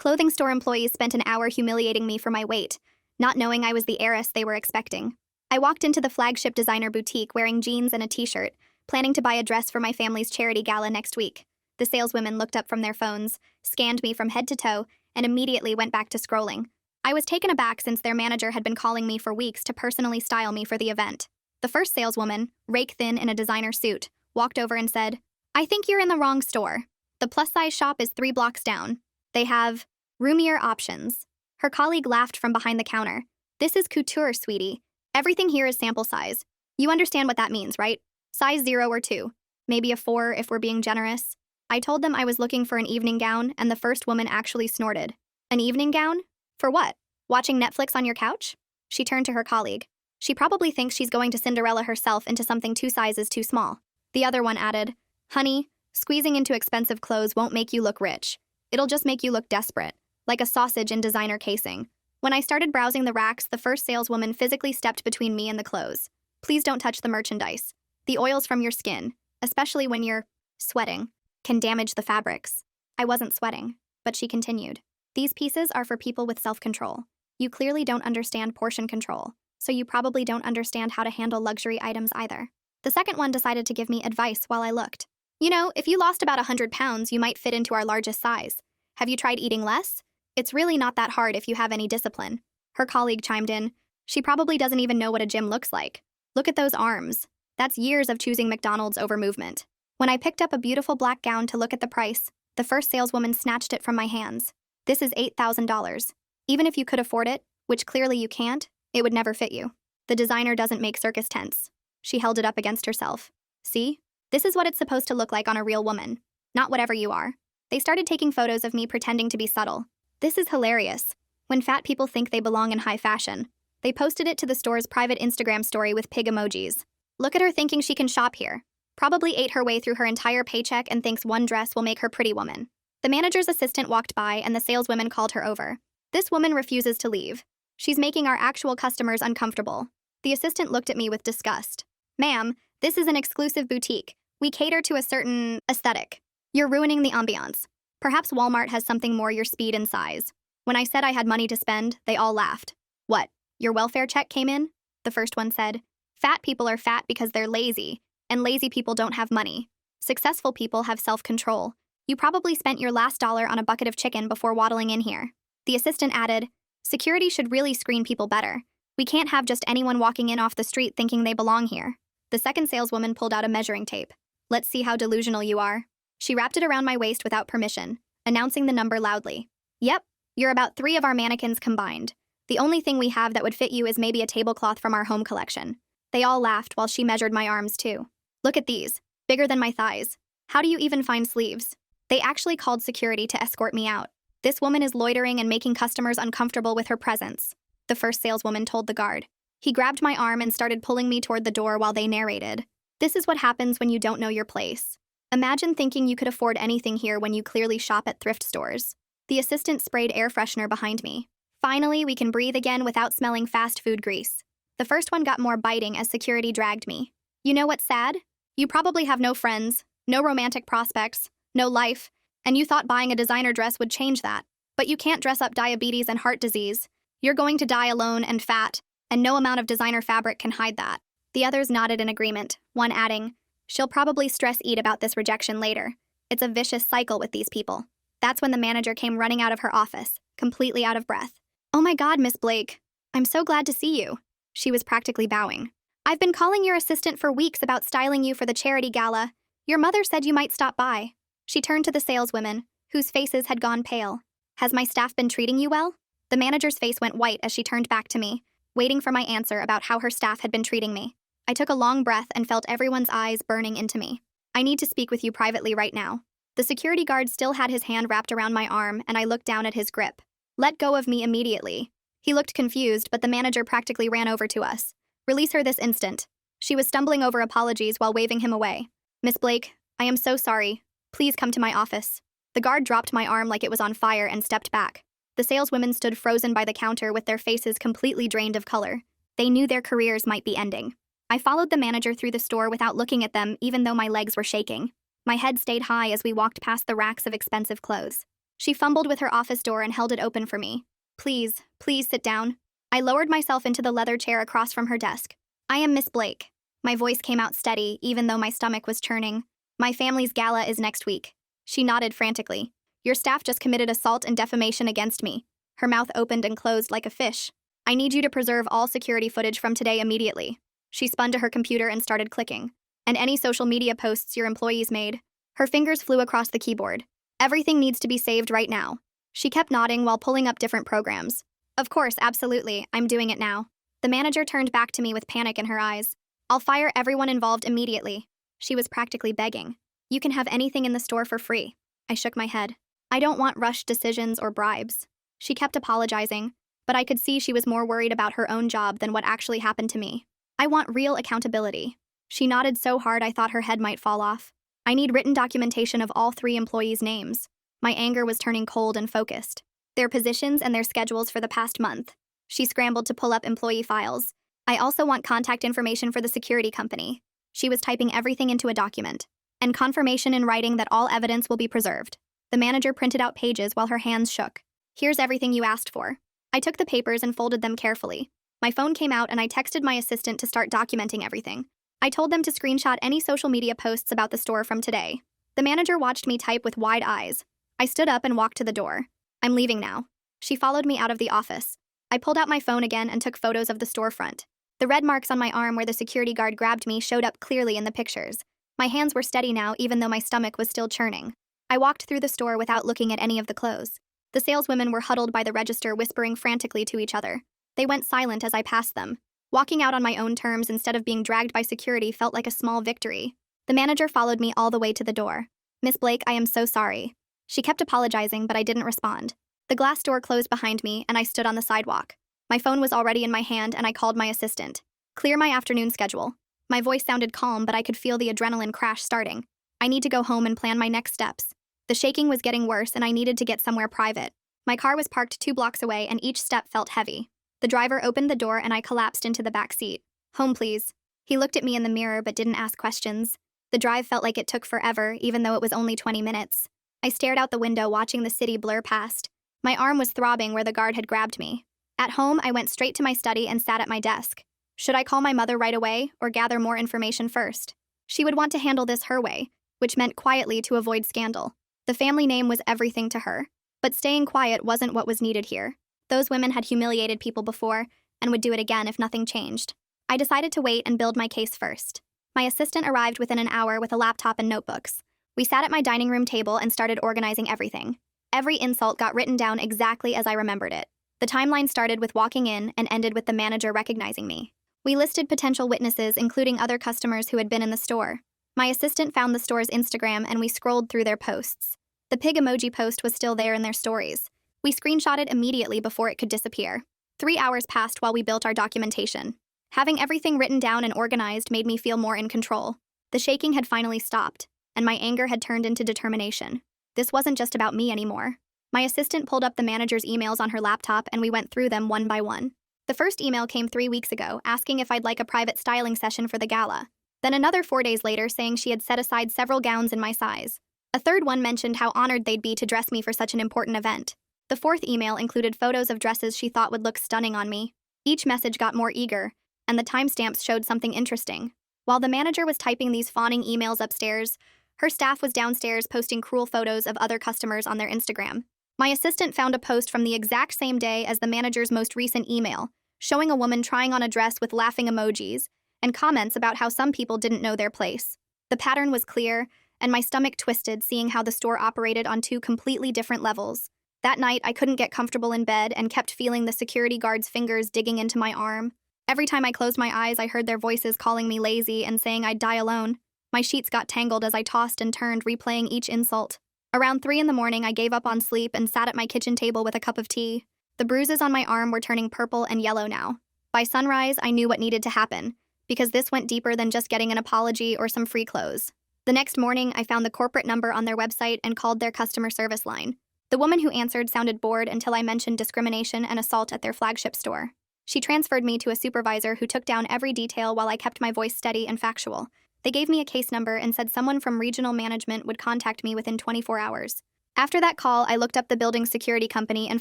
clothing store employees spent an hour humiliating me for my weight, not knowing I was the heiress they were expecting. I walked into the flagship designer boutique wearing jeans and a t-shirt, planning to buy a dress for my family's charity gala next week. The saleswomen looked up from their phones, scanned me from head to toe, and immediately went back to scrolling. I was taken aback since their manager had been calling me for weeks to personally style me for the event. The first saleswoman, rake thin in a designer suit, walked over and said, "I think you're in the wrong store. The plus-size shop is 3 blocks down. They have roomier options." Her colleague laughed from behind the counter. "This is couture, sweetie. Everything here is sample size. You understand what that means, right? Size 0 or 2. Maybe a 4 if we're being generous." I told them I was looking for an evening gown, and the first woman actually snorted. "An evening gown? For what? Watching Netflix on your couch?" She turned to her colleague. "She probably thinks she's going to Cinderella herself into something 2 sizes too small." The other one added, "Honey, squeezing into expensive clothes won't make you look rich. It'll just make you look desperate, like a sausage in designer casing." When I started browsing the racks, the first saleswoman physically stepped between me and the clothes. "Please don't touch the merchandise. The oils from your skin, especially when you're sweating, can damage the fabrics." I wasn't sweating, but she continued. "These pieces are for people with self-control. You clearly don't understand portion control, so you probably don't understand how to handle luxury items either." The second one decided to give me advice while I looked. "You know, if you lost about 100 pounds, you might fit into our largest size. Have you tried eating less? It's really not that hard if you have any discipline." Her colleague chimed in. "She probably doesn't even know what a gym looks like. Look at those arms. That's years of choosing McDonald's over movement." When I picked up a beautiful black gown to look at the price, the first saleswoman snatched it from my hands. "This is $8,000. Even if you could afford it, which clearly you can't, it would never fit you. The designer doesn't make circus tents." She held it up against herself. "See? This is what it's supposed to look like on a real woman, not whatever you are." They started taking photos of me pretending to be subtle. This is hilarious. When fat people think they belong in high fashion, they posted it to the store's private Instagram story with pig emojis. Look at her thinking she can shop here. Probably ate her way through her entire paycheck and thinks one dress will make her pretty woman. The manager's assistant walked by and the saleswoman called her over. "This woman refuses to leave. She's making our actual customers uncomfortable." The assistant looked at me with disgust. "Ma'am, this is an exclusive boutique. We cater to a certain aesthetic. You're ruining the ambiance. Perhaps Walmart has something more your speed and size." When I said I had money to spend, they all laughed. "What, your welfare check came in?" The first one said. "Fat people are fat because they're lazy, and lazy people don't have money. Successful people have self-control. You probably spent your last dollar on a bucket of chicken before waddling in here." The assistant added, "Security should really screen people better. We can't have just anyone walking in off the street thinking they belong here." The second saleswoman pulled out a measuring tape. "Let's see how delusional you are." She wrapped it around my waist without permission, announcing the number loudly. "Yep, you're about 3 of our mannequins combined. The only thing we have that would fit you is maybe a tablecloth from our home collection." They all laughed while she measured my arms too. "Look at these, bigger than my thighs. How do you even find sleeves?" They actually called security to escort me out. "This woman is loitering and making customers uncomfortable with her presence," the first saleswoman told the guard. He grabbed my arm and started pulling me toward the door while they narrated. "This is what happens when you don't know your place. Imagine thinking you could afford anything here when you clearly shop at thrift stores." The assistant sprayed air freshener behind me. "Finally, we can breathe again without smelling fast food grease." The first one got more biting as security dragged me. "You know what's sad? You probably have no friends, no romantic prospects, no life, and you thought buying a designer dress would change that. But you can't dress up diabetes and heart disease. You're going to die alone and fat, and no amount of designer fabric can hide that." The others nodded in agreement, one adding, "She'll probably stress eat about this rejection later. It's a vicious cycle with these people." That's when the manager came running out of her office, completely out of breath. "Oh my God, Miss Blake. I'm so glad to see you." She was practically bowing. "I've been calling your assistant for weeks about styling you for the charity gala. Your mother said you might stop by." She turned to the saleswomen, whose faces had gone pale. "Has my staff been treating you well?" The manager's face went white as she turned back to me, waiting for my answer about how her staff had been treating me. I took a long breath and felt everyone's eyes burning into me. "I need to speak with you privately right now." The security guard still had his hand wrapped around my arm, and I looked down at his grip. "Let go of me immediately." He looked confused, but the manager practically ran over to us. "Release her this instant." She was stumbling over apologies while waving him away. "Miss Blake, I am so sorry. Please come to my office." The guard dropped my arm like it was on fire and stepped back. The saleswomen stood frozen by the counter with their faces completely drained of color. They knew their careers might be ending. I followed the manager through the store without looking at them, even though my legs were shaking. My head stayed high as we walked past the racks of expensive clothes. She fumbled with her office door and held it open for me. Please, please sit down. I lowered myself into the leather chair across from her desk. I am Miss Blake. My voice came out steady, even though my stomach was churning. My family's gala is next week. She nodded frantically. Your staff just committed assault and defamation against me. Her mouth opened and closed like a fish. I need you to preserve all security footage from today immediately. She spun to her computer and started clicking. And any social media posts your employees made. Her fingers flew across the keyboard. Everything needs to be saved right now. She kept nodding while pulling up different programs. Of course, absolutely, I'm doing it now. The manager turned back to me with panic in her eyes. I'll fire everyone involved immediately. She was practically begging. You can have anything in the store for free. I shook my head. I don't want rushed decisions or bribes. She kept apologizing, but I could see she was more worried about her own job than what actually happened to me. I want real accountability. She nodded so hard I thought her head might fall off. I need written documentation of all 3 employees' names. My anger was turning cold and focused. Their positions and their schedules for the past month. She scrambled to pull up employee files. I also want contact information for the security company. She was typing everything into a document. And confirmation in writing that all evidence will be preserved. The manager printed out pages while her hands shook. Here's everything you asked for. I took the papers and folded them carefully. My phone came out and I texted my assistant to start documenting everything. I told them to screenshot any social media posts about the store from today. The manager watched me type with wide eyes. I stood up and walked to the door. I'm leaving now. She followed me out of the office. I pulled out my phone again and took photos of the storefront. The red marks on my arm where the security guard grabbed me showed up clearly in the pictures. My hands were steady now, even though my stomach was still churning. I walked through the store without looking at any of the clothes. The saleswomen were huddled by the register, whispering frantically to each other. They went silent as I passed them. Walking out on my own terms instead of being dragged by security felt like a small victory. The manager followed me all the way to the door. Miss Blake, I am so sorry. She kept apologizing, but I didn't respond. The glass door closed behind me, and I stood on the sidewalk. My phone was already in my hand, and I called my assistant. Clear my afternoon schedule. My voice sounded calm, but I could feel the adrenaline crash starting. I need to go home and plan my next steps. The shaking was getting worse, and I needed to get somewhere private. My car was parked 2 blocks away, and each step felt heavy. The driver opened the door, and I collapsed into the back seat. Home, please. He looked at me in the mirror, but didn't ask questions. The drive felt like it took forever, even though it was only 20 minutes. I stared out the window, watching the city blur past. My arm was throbbing where the guard had grabbed me. At home, I went straight to my study and sat at my desk. Should I call my mother right away, or gather more information first? She would want to handle this her way, which meant quietly to avoid scandal. The family name was everything to her. But staying quiet wasn't what was needed here. Those women had humiliated people before, and would do it again if nothing changed. I decided to wait and build my case first. My assistant arrived within an hour with a laptop and notebooks. We sat at my dining room table and started organizing everything. Every insult got written down exactly as I remembered it. The timeline started with walking in and ended with the manager recognizing me. We listed potential witnesses, including other customers who had been in the store. My assistant found the store's Instagram and we scrolled through their posts. The pig emoji post was still there in their stories. We screenshot it immediately before it could disappear. 3 hours passed while we built our documentation. Having everything written down and organized made me feel more in control. The shaking had finally stopped, and my anger had turned into determination. This wasn't just about me anymore. My assistant pulled up the manager's emails on her laptop and we went through them one by one. The first email came 3 weeks ago, asking if I'd like a private styling session for the gala. Then another 4 days later saying she had set aside several gowns in my size. A third one mentioned how honored they'd be to dress me for such an important event. The fourth email included photos of dresses she thought would look stunning on me. Each message got more eager, and the timestamps showed something interesting. While the manager was typing these fawning emails upstairs, her staff was downstairs posting cruel photos of other customers on their Instagram. My assistant found a post from the exact same day as the manager's most recent email, showing a woman trying on a dress with laughing emojis, and comments about how some people didn't know their place. The pattern was clear, and my stomach twisted seeing how the store operated on 2 completely different levels. That night, I couldn't get comfortable in bed and kept feeling the security guard's fingers digging into my arm. Every time I closed my eyes, I heard their voices calling me lazy and saying I'd die alone. My sheets got tangled as I tossed and turned, replaying each insult. Around 3 in the morning, I gave up on sleep and sat at my kitchen table with a cup of tea. The bruises on my arm were turning purple and yellow now. By sunrise, I knew what needed to happen, because this went deeper than just getting an apology or some free clothes. The next morning, I found the corporate number on their website and called their customer service line. The woman who answered sounded bored until I mentioned discrimination and assault at their flagship store. She transferred me to a supervisor who took down every detail while I kept my voice steady and factual. They gave me a case number and said someone from regional management would contact me within 24 hours. After that call, I looked up the building's security company and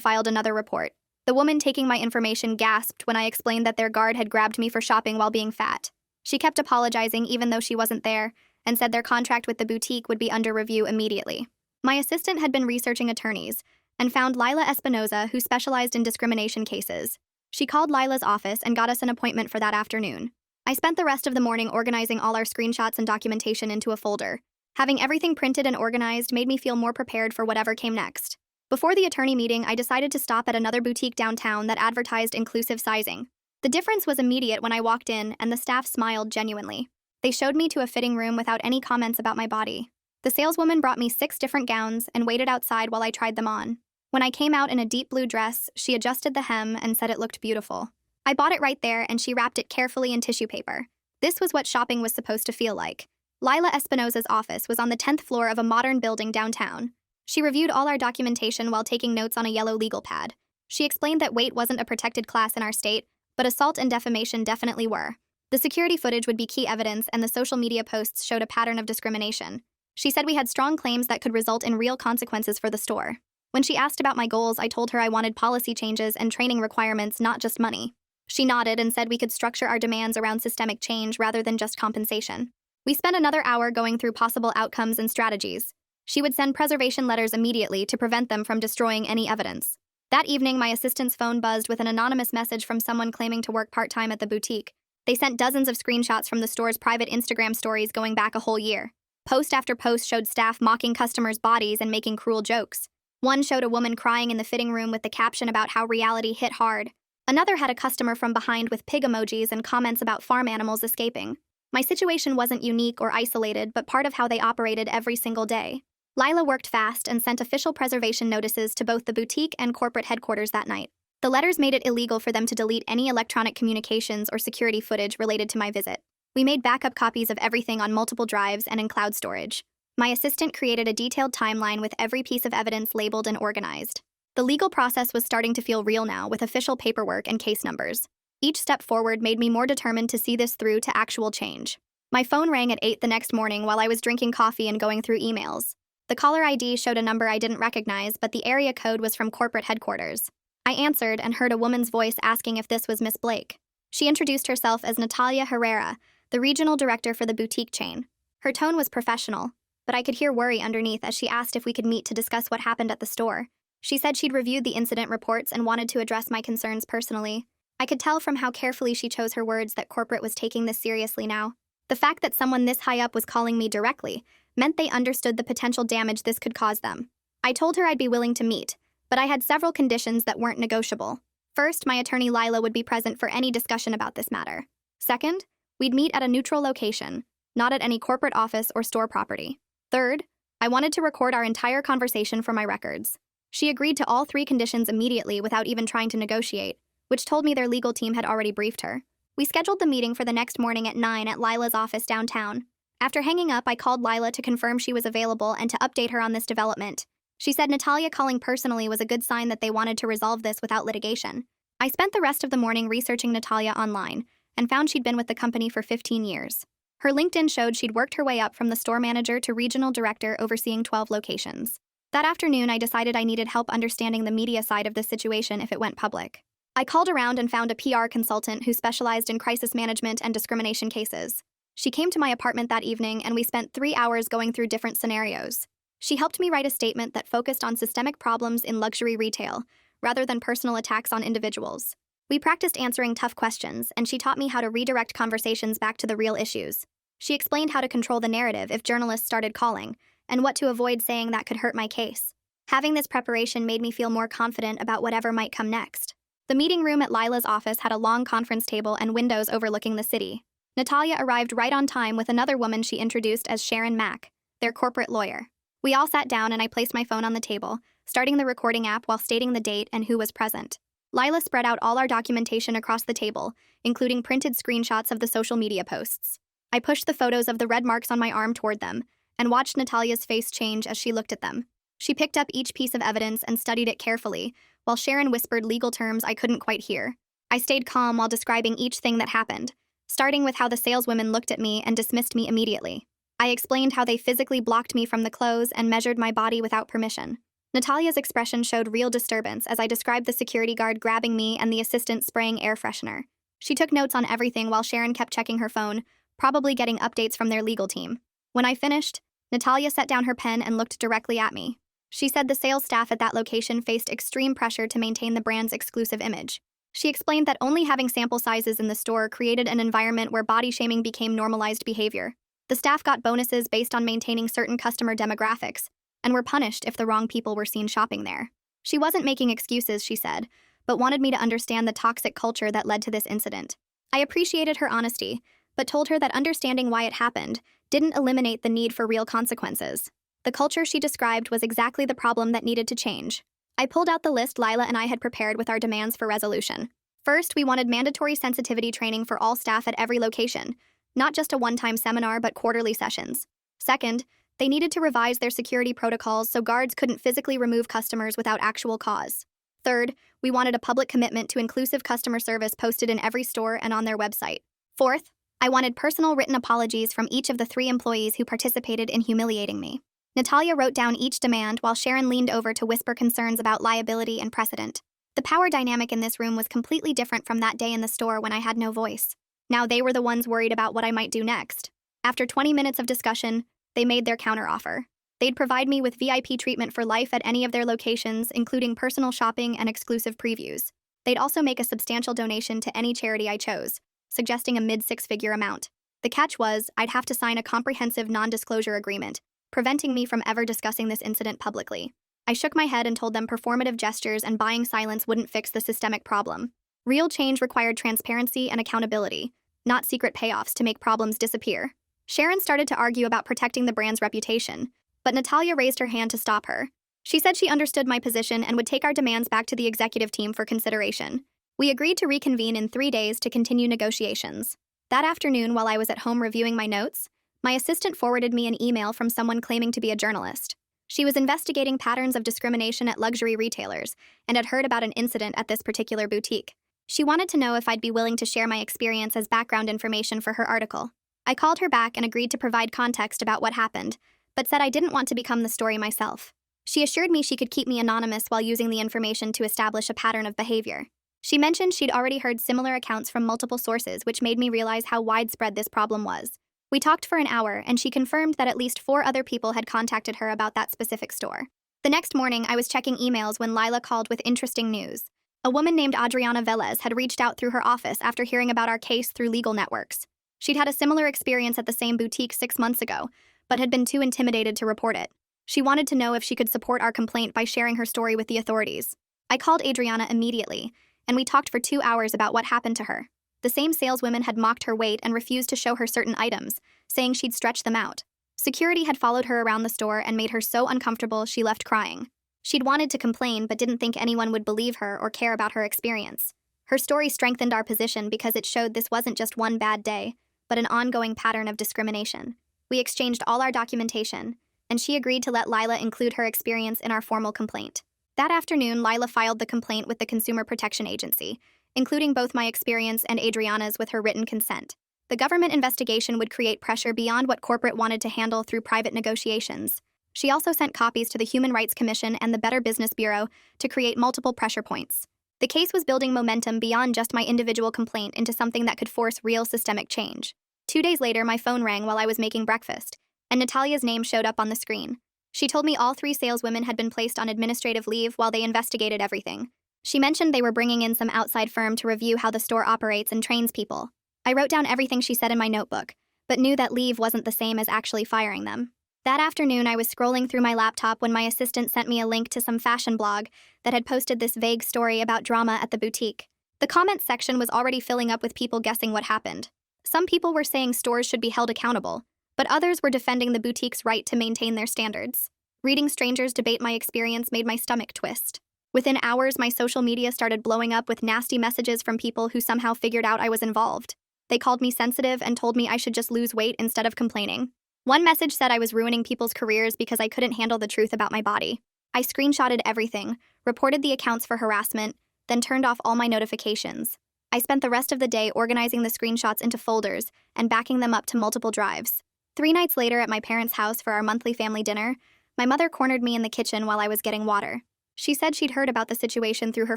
filed another report. The woman taking my information gasped when I explained that their guard had grabbed me for shopping while being fat. She kept apologizing even though she wasn't there, and said their contract with the boutique would be under review immediately. My assistant had been researching attorneys and found Lila Espinoza, who specialized in discrimination cases. She called Lila's office and got us an appointment for that afternoon. I spent the rest of the morning organizing all our screenshots and documentation into a folder. Having everything printed and organized made me feel more prepared for whatever came next. Before the attorney meeting, I decided to stop at another boutique downtown that advertised inclusive sizing. The difference was immediate when I walked in, and the staff smiled genuinely. They showed me to a fitting room without any comments about my body. The saleswoman brought me 6 different gowns and waited outside while I tried them on. When I came out in a deep blue dress, she adjusted the hem and said it looked beautiful. I bought it right there, and she wrapped it carefully in tissue paper. This was what shopping was supposed to feel like. Lila Espinoza's office was on the 10th floor of a modern building downtown. She reviewed all our documentation while taking notes on a yellow legal pad. She explained that weight wasn't a protected class in our state, but assault and defamation definitely were. The security footage would be key evidence, and the social media posts showed a pattern of discrimination. She said we had strong claims that could result in real consequences for the store. When she asked about my goals, I told her I wanted policy changes and training requirements, not just money. She nodded and said we could structure our demands around systemic change rather than just compensation. We spent another hour going through possible outcomes and strategies. She would send preservation letters immediately to prevent them from destroying any evidence. That evening, my assistant's phone buzzed with an anonymous message from someone claiming to work part-time at the boutique. They sent dozens of screenshots from the store's private Instagram stories going back a whole year. Post after post showed staff mocking customers' bodies and making cruel jokes. One showed a woman crying in the fitting room with the caption about how reality hit hard. Another had a customer from behind with pig emojis and comments about farm animals escaping. My situation wasn't unique or isolated, but part of how they operated every single day. Lila worked fast and sent official preservation notices to both the boutique and corporate headquarters that night. The letters made it illegal for them to delete any electronic communications or security footage related to my visit. We made backup copies of everything on multiple drives and in cloud storage. My assistant created a detailed timeline with every piece of evidence labeled and organized. The legal process was starting to feel real now, with official paperwork and case numbers. Each step forward made me more determined to see this through to actual change. My phone rang at 8 the next morning while I was drinking coffee and going through emails. The caller ID showed a number I didn't recognize, but the area code was from corporate headquarters. I answered and heard a woman's voice asking if this was Miss Blake. She introduced herself as Natalia Herrera, the regional director for the boutique chain. Her tone was professional, but I could hear worry underneath as she asked if we could meet to discuss what happened at the store. She said she'd reviewed the incident reports and wanted to address my concerns personally. I could tell from how carefully she chose her words that corporate was taking this seriously now. The fact that someone this high up was calling me directly meant they understood the potential damage this could cause them. I told her I'd be willing to meet, but I had several conditions that weren't negotiable. First, my attorney Lila would be present for any discussion about this matter. Second, we'd meet at a neutral location, not at any corporate office or store property. Third, I wanted to record our entire conversation for my records. She agreed to all 3 conditions immediately without even trying to negotiate, which told me their legal team had already briefed her. We scheduled the meeting for the next morning at 9 at Lila's office downtown. After hanging up, I called Lila to confirm she was available and to update her on this development. She said Natalia calling personally was a good sign that they wanted to resolve this without litigation. I spent the rest of the morning researching Natalia online and found she'd been with the company for 15 years. Her LinkedIn showed she'd worked her way up from the store manager to regional director overseeing 12 locations. That afternoon, I decided I needed help understanding the media side of this situation if it went public. I called around and found a PR consultant who specialized in crisis management and discrimination cases. She came to my apartment that evening, and we spent 3 hours going through different scenarios. She helped me write a statement that focused on systemic problems in luxury retail, rather than personal attacks on individuals. We practiced answering tough questions, and she taught me how to redirect conversations back to the real issues. She explained how to control the narrative if journalists started calling, and what to avoid saying that could hurt my case. Having this preparation made me feel more confident about whatever might come next. The meeting room at Lila's office had a long conference table and windows overlooking the city. Natalia arrived right on time with another woman she introduced as Sharon Mack, their corporate lawyer. We all sat down and I placed my phone on the table, starting the recording app while stating the date and who was present. Lila spread out all our documentation across the table, including printed screenshots of the social media posts. I pushed the photos of the red marks on my arm toward them, and watched Natalia's face change as she looked at them. She picked up each piece of evidence and studied it carefully, while Sharon whispered legal terms I couldn't quite hear. I stayed calm while describing each thing that happened, starting with how the saleswomen looked at me and dismissed me immediately. I explained how they physically blocked me from the clothes and measured my body without permission. Natalia's expression showed real disturbance as I described the security guard grabbing me and the assistant spraying air freshener. She took notes on everything while Sharon kept checking her phone, probably getting updates from their legal team. When I finished, Natalia set down her pen and looked directly at me. She said the sales staff at that location faced extreme pressure to maintain the brand's exclusive image. She explained that only having sample sizes in the store created an environment where body shaming became normalized behavior. The staff got bonuses based on maintaining certain customer demographics, and were punished if the wrong people were seen shopping there. She wasn't making excuses, she said, but wanted me to understand the toxic culture that led to this incident. I appreciated her honesty, but told her that understanding why it happened didn't eliminate the need for real consequences. The culture she described was exactly the problem that needed to change. I pulled out the list Lila and I had prepared with our demands for resolution. First, we wanted mandatory sensitivity training for all staff at every location, not just a one-time seminar but quarterly sessions. Second, they needed to revise their security protocols so guards couldn't physically remove customers without actual cause. Third, we wanted a public commitment to inclusive customer service posted in every store and on their website. Fourth, I wanted personal written apologies from each of the 3 employees who participated in humiliating me. Natalia wrote down each demand while Sharon leaned over to whisper concerns about liability and precedent. The power dynamic in this room was completely different from that day in the store when I had no voice. Now they were the ones worried about what I might do next. After 20 minutes of discussion, they made their counteroffer. They'd provide me with VIP treatment for life at any of their locations, including personal shopping and exclusive previews. They'd also make a substantial donation to any charity I chose, suggesting a mid-6-figure amount. The catch was, I'd have to sign a comprehensive non-disclosure agreement, preventing me from ever discussing this incident publicly. I shook my head and told them performative gestures and buying silence wouldn't fix the systemic problem. Real change required transparency and accountability, not secret payoffs to make problems disappear. Sharon started to argue about protecting the brand's reputation, but Natalia raised her hand to stop her. She said she understood my position and would take our demands back to the executive team for consideration. We agreed to reconvene in 3 days to continue negotiations. That afternoon, while I was at home reviewing my notes, my assistant forwarded me an email from someone claiming to be a journalist. She was investigating patterns of discrimination at luxury retailers and had heard about an incident at this particular boutique. She wanted to know if I'd be willing to share my experience as background information for her article. I called her back and agreed to provide context about what happened, but said I didn't want to become the story myself. She assured me she could keep me anonymous while using the information to establish a pattern of behavior. She mentioned she'd already heard similar accounts from multiple sources, which made me realize how widespread this problem was. We talked for an hour, and she confirmed that at least 4 other people had contacted her about that specific store. The next morning, I was checking emails when Lila called with interesting news. A woman named Adriana Velez had reached out through her office after hearing about our case through legal networks. She'd had a similar experience at the same boutique 6 months ago, but had been too intimidated to report it. She wanted to know if she could support our complaint by sharing her story with the authorities. I called Adriana immediately, and we talked for 2 hours about what happened to her. The same saleswomen had mocked her weight and refused to show her certain items, saying she'd stretch them out. Security had followed her around the store and made her so uncomfortable she left crying. She'd wanted to complain but didn't think anyone would believe her or care about her experience. Her story strengthened our position because it showed this wasn't just one bad day, but an ongoing pattern of discrimination. We exchanged all our documentation, and she agreed to let Lila include her experience in our formal complaint. That afternoon, Lila filed the complaint with the Consumer Protection Agency, including both my experience and Adriana's with her written consent. The government investigation would create pressure beyond what corporate wanted to handle through private negotiations. She also sent copies to the Human Rights Commission and the Better Business Bureau to create multiple pressure points. The case was building momentum beyond just my individual complaint into something that could force real systemic change. 2 days later, my phone rang while I was making breakfast, and Natalia's name showed up on the screen. She told me all 3 saleswomen had been placed on administrative leave while they investigated everything. She mentioned they were bringing in some outside firm to review how the store operates and trains people. I wrote down everything she said in my notebook, but knew that leave wasn't the same as actually firing them. That afternoon, I was scrolling through my laptop when my assistant sent me a link to some fashion blog that had posted this vague story about drama at the boutique. The comments section was already filling up with people guessing what happened. Some people were saying stores should be held accountable, but others were defending the boutique's right to maintain their standards. Reading strangers debate my experience made my stomach twist. Within hours, my social media started blowing up with nasty messages from people who somehow figured out I was involved. They called me sensitive and told me I should just lose weight instead of complaining. One message said I was ruining people's careers because I couldn't handle the truth about my body. I screenshotted everything, reported the accounts for harassment, then turned off all my notifications. I spent the rest of the day organizing the screenshots into folders and backing them up to multiple drives. 3 nights later at my parents' house for our monthly family dinner, my mother cornered me in the kitchen while I was getting water. She said she'd heard about the situation through her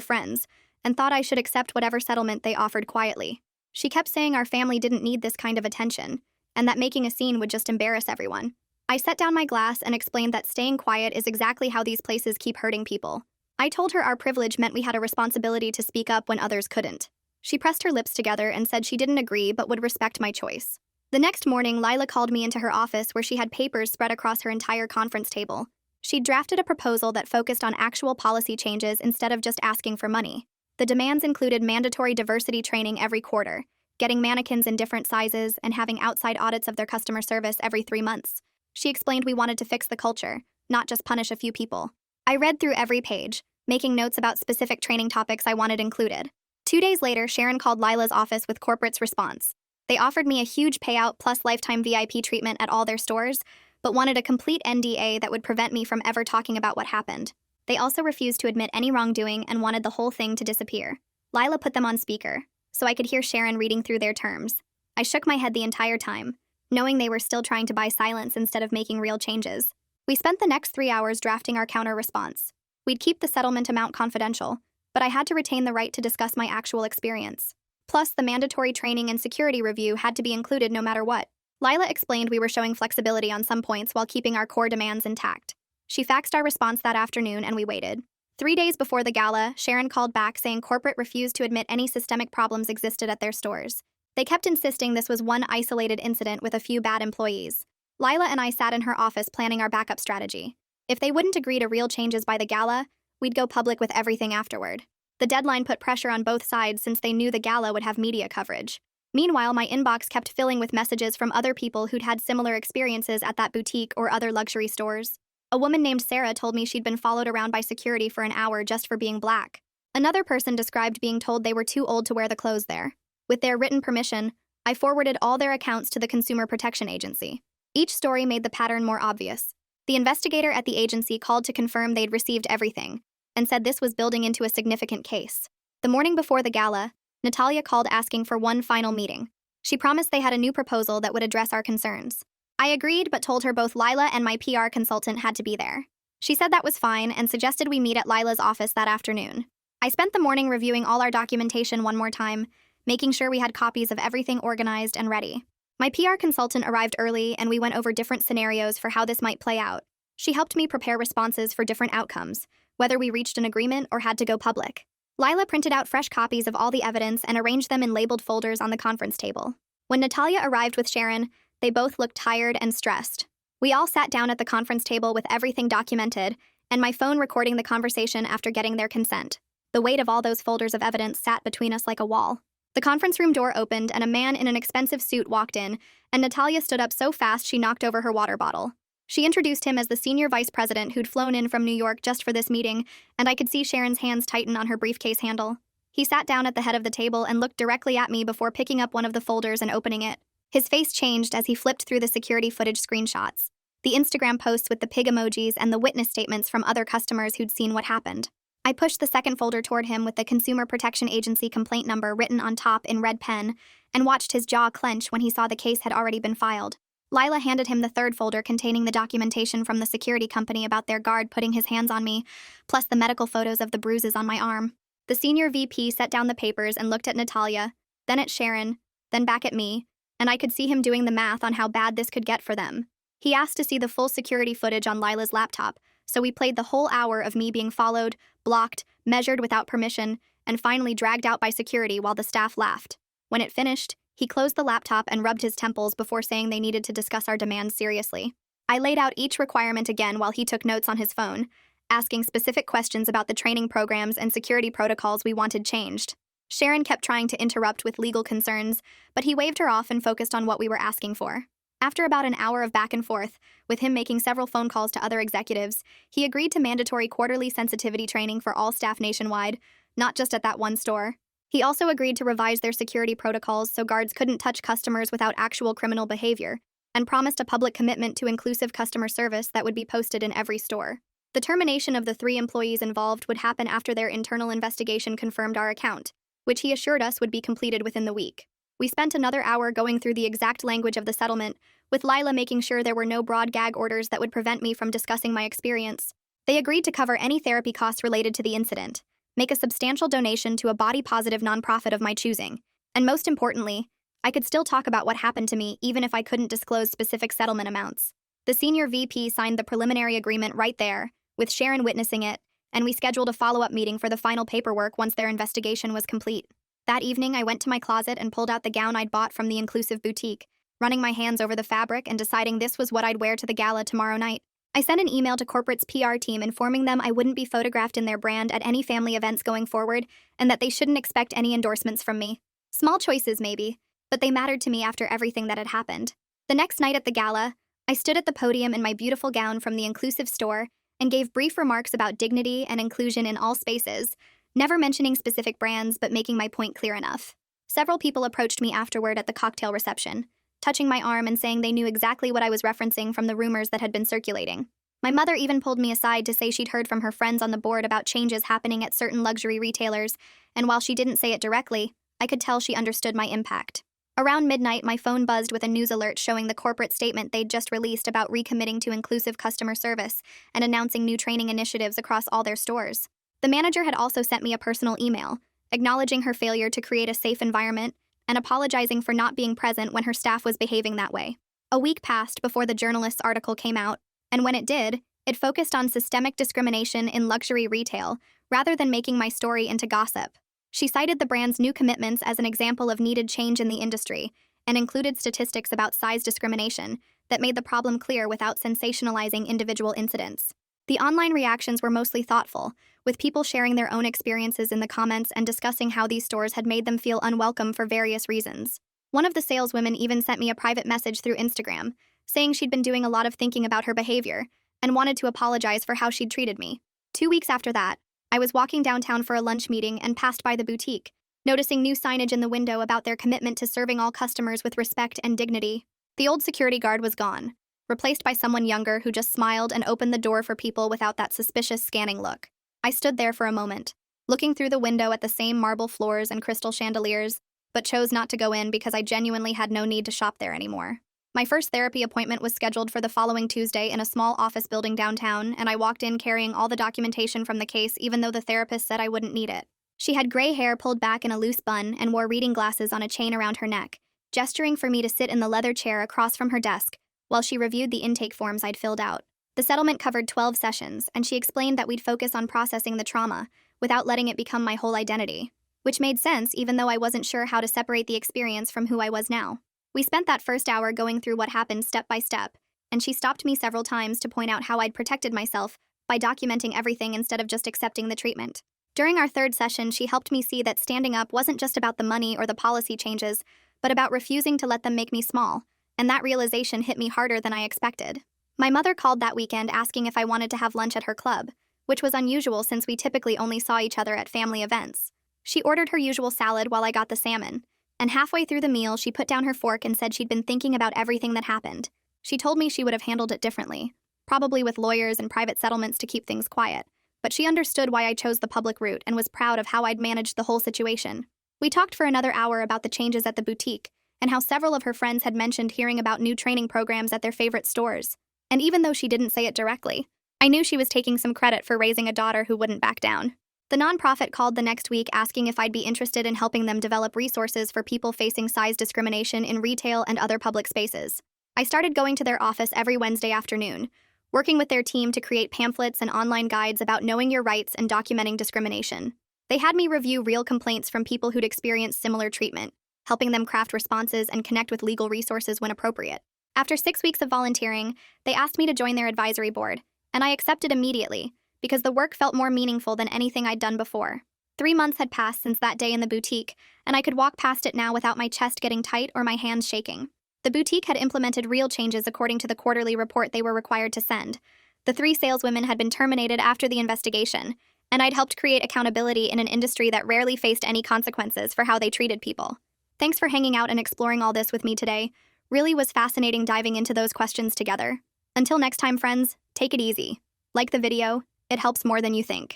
friends and thought I should accept whatever settlement they offered quietly. She kept saying our family didn't need this kind of attention and that making a scene would just embarrass everyone. I set down my glass and explained that staying quiet is exactly how these places keep hurting people. I told her our privilege meant we had a responsibility to speak up when others couldn't. She pressed her lips together and said she didn't agree but would respect my choice. The next morning, Lila called me into her office where she had papers spread across her entire conference table. She'd drafted a proposal that focused on actual policy changes instead of just asking for money. The demands included mandatory diversity training every quarter, getting mannequins in different sizes, and having outside audits of their customer service every 3 months. She explained we wanted to fix the culture, not just punish a few people. I read through every page, making notes about specific training topics I wanted included. 2 days later, Sharon called Lila's office with corporate's response. They offered me a huge payout plus lifetime VIP treatment at all their stores, but wanted a complete NDA that would prevent me from ever talking about what happened. They also refused to admit any wrongdoing and wanted the whole thing to disappear. Lila put them on speaker, so I could hear Sharon reading through their terms. I shook my head the entire time, knowing they were still trying to buy silence instead of making real changes. We spent the next 3 hours drafting our counter response. We'd keep the settlement amount confidential, but I had to retain the right to discuss my actual experience. Plus, the mandatory training and security review had to be included no matter what. Lila explained we were showing flexibility on some points while keeping our core demands intact. She faxed our response that afternoon and we waited. 3 days before the gala, Sharon called back saying corporate refused to admit any systemic problems existed at their stores. They kept insisting this was one isolated incident with a few bad employees. Lila and I sat in her office planning our backup strategy. If they wouldn't agree to real changes by the gala, we'd go public with everything afterward. The deadline put pressure on both sides since they knew the gala would have media coverage. Meanwhile, my inbox kept filling with messages from other people who'd had similar experiences at that boutique or other luxury stores. A woman named Sarah told me she'd been followed around by security for an hour just for being black. Another person described being told they were too old to wear the clothes there. With their written permission, I forwarded all their accounts to the Consumer Protection Agency. Each story made the pattern more obvious. The investigator at the agency called to confirm they'd received everything, and said this was building into a significant case. The morning before the gala, Natalia called asking for one final meeting. She promised they had a new proposal that would address our concerns. I agreed, but told her both Lila and my PR consultant had to be there. She said that was fine and suggested we meet at Lila's office that afternoon. I spent the morning reviewing all our documentation one more time, making sure we had copies of everything organized and ready. My PR consultant arrived early and we went over different scenarios for how this might play out. She helped me prepare responses for different outcomes, whether we reached an agreement or had to go public. Lila printed out fresh copies of all the evidence and arranged them in labeled folders on the conference table. When Natalia arrived with Sharon, they both looked tired and stressed. We all sat down at the conference table with everything documented, and my phone recording the conversation after getting their consent. The weight of all those folders of evidence sat between us like a wall. The conference room door opened and a man in an expensive suit walked in, and Natalia stood up so fast she knocked over her water bottle. She introduced him as the senior vice president who'd flown in from New York just for this meeting, and I could see Sharon's hands tighten on her briefcase handle. He sat down at the head of the table and looked directly at me before picking up one of the folders and opening it. His face changed as he flipped through the security footage screenshots, the Instagram posts with the pig emojis, and the witness statements from other customers who'd seen what happened. I pushed the second folder toward him with the Consumer Protection Agency complaint number written on top in red pen and watched his jaw clench when he saw the case had already been filed. Lila handed him the third folder containing the documentation from the security company about their guard putting his hands on me, plus the medical photos of the bruises on my arm. The senior VP set down the papers and looked at Natalia, then at Sharon, then back at me, and I could see him doing the math on how bad this could get for them. He asked to see the full security footage on Lila's laptop, so we played the whole hour of me being followed, blocked, measured without permission, and finally dragged out by security while the staff laughed. When it finished, he closed the laptop and rubbed his temples before saying they needed to discuss our demands seriously. I laid out each requirement again while he took notes on his phone, asking specific questions about the training programs and security protocols we wanted changed. Sharon kept trying to interrupt with legal concerns, but he waved her off and focused on what we were asking for. After about an hour of back and forth, with him making several phone calls to other executives, he agreed to mandatory quarterly sensitivity training for all staff nationwide, not just at that one store. He also agreed to revise their security protocols so guards couldn't touch customers without actual criminal behavior, and promised a public commitment to inclusive customer service that would be posted in every store. The termination of the 3 employees involved would happen after their internal investigation confirmed our account, which he assured us would be completed within the week. We spent another hour going through the exact language of the settlement, with Lila making sure there were no broad gag orders that would prevent me from discussing my experience. They agreed to cover any therapy costs related to the incident, make a substantial donation to a body-positive nonprofit of my choosing, and most importantly, I could still talk about what happened to me even if I couldn't disclose specific settlement amounts. The senior VP signed the preliminary agreement right there, with Sharon witnessing it, and we scheduled a follow-up meeting for the final paperwork once their investigation was complete. That evening, I went to my closet and pulled out the gown I'd bought from the inclusive boutique, running my hands over the fabric and deciding this was what I'd wear to the gala tomorrow night. I sent an email to corporate's PR team informing them I wouldn't be photographed in their brand at any family events going forward and that they shouldn't expect any endorsements from me. Small choices, maybe, but they mattered to me after everything that had happened. The next night at the gala, I stood at the podium in my beautiful gown from the inclusive store and gave brief remarks about dignity and inclusion in all spaces, never mentioning specific brands but making my point clear enough. Several people approached me afterward at the cocktail reception, touching my arm and saying they knew exactly what I was referencing from the rumors that had been circulating. My mother even pulled me aside to say she'd heard from her friends on the board about changes happening at certain luxury retailers, and while she didn't say it directly, I could tell she understood my impact. Around midnight, my phone buzzed with a news alert showing the corporate statement they'd just released about recommitting to inclusive customer service and announcing new training initiatives across all their stores. The manager had also sent me a personal email, acknowledging her failure to create a safe environment and apologizing for not being present when her staff was behaving that way. A week passed before the journalist's article came out, and when it did, it focused on systemic discrimination in luxury retail rather than making my story into gossip. She cited the brand's new commitments as an example of needed change in the industry and included statistics about size discrimination that made the problem clear without sensationalizing individual incidents. The online reactions were mostly thoughtful, with people sharing their own experiences in the comments and discussing how these stores had made them feel unwelcome for various reasons. One of the saleswomen even sent me a private message through Instagram, saying she'd been doing a lot of thinking about her behavior and wanted to apologize for how she'd treated me. 2 weeks after that, I was walking downtown for a lunch meeting and passed by the boutique, noticing new signage in the window about their commitment to serving all customers with respect and dignity. The old security guard was gone, replaced by someone younger who just smiled and opened the door for people without that suspicious scanning look. I stood there for a moment, looking through the window at the same marble floors and crystal chandeliers, but chose not to go in because I genuinely had no need to shop there anymore. My first therapy appointment was scheduled for the following Tuesday in a small office building downtown, and I walked in carrying all the documentation from the case even though the therapist said I wouldn't need it. She had gray hair pulled back in a loose bun and wore reading glasses on a chain around her neck, gesturing for me to sit in the leather chair across from her desk while she reviewed the intake forms I'd filled out. The settlement covered 12 sessions, and she explained that we'd focus on processing the trauma without letting it become my whole identity, which made sense even though I wasn't sure how to separate the experience from who I was now. We spent that first hour going through what happened step by step, and she stopped me several times to point out how I'd protected myself by documenting everything instead of just accepting the treatment. During our third session, she helped me see that standing up wasn't just about the money or the policy changes, but about refusing to let them make me small, and that realization hit me harder than I expected. My mother called that weekend asking if I wanted to have lunch at her club, which was unusual since we typically only saw each other at family events. She ordered her usual salad while I got the salmon, and halfway through the meal, she put down her fork and said she'd been thinking about everything that happened. She told me she would have handled it differently, probably with lawyers and private settlements to keep things quiet, but she understood why I chose the public route and was proud of how I'd managed the whole situation. We talked for another hour about the changes at the boutique and how several of her friends had mentioned hearing about new training programs at their favorite stores. And even though she didn't say it directly, I knew she was taking some credit for raising a daughter who wouldn't back down. The nonprofit called the next week asking if I'd be interested in helping them develop resources for people facing size discrimination in retail and other public spaces. I started going to their office every Wednesday afternoon, working with their team to create pamphlets and online guides about knowing your rights and documenting discrimination. They had me review real complaints from people who'd experienced similar treatment, helping them craft responses and connect with legal resources when appropriate. After 6 weeks of volunteering, they asked me to join their advisory board, and I accepted immediately because the work felt more meaningful than anything I'd done before. 3 months had passed since that day in the boutique, and I could walk past it now without my chest getting tight or my hands shaking. The boutique had implemented real changes according to the quarterly report they were required to send. The 3 saleswomen had been terminated after the investigation, and I'd helped create accountability in an industry that rarely faced any consequences for how they treated people. Thanks for hanging out and exploring all this with me today. Really was fascinating diving into those questions together. Until next time, friends, take it easy. Like the video, it helps more than you think.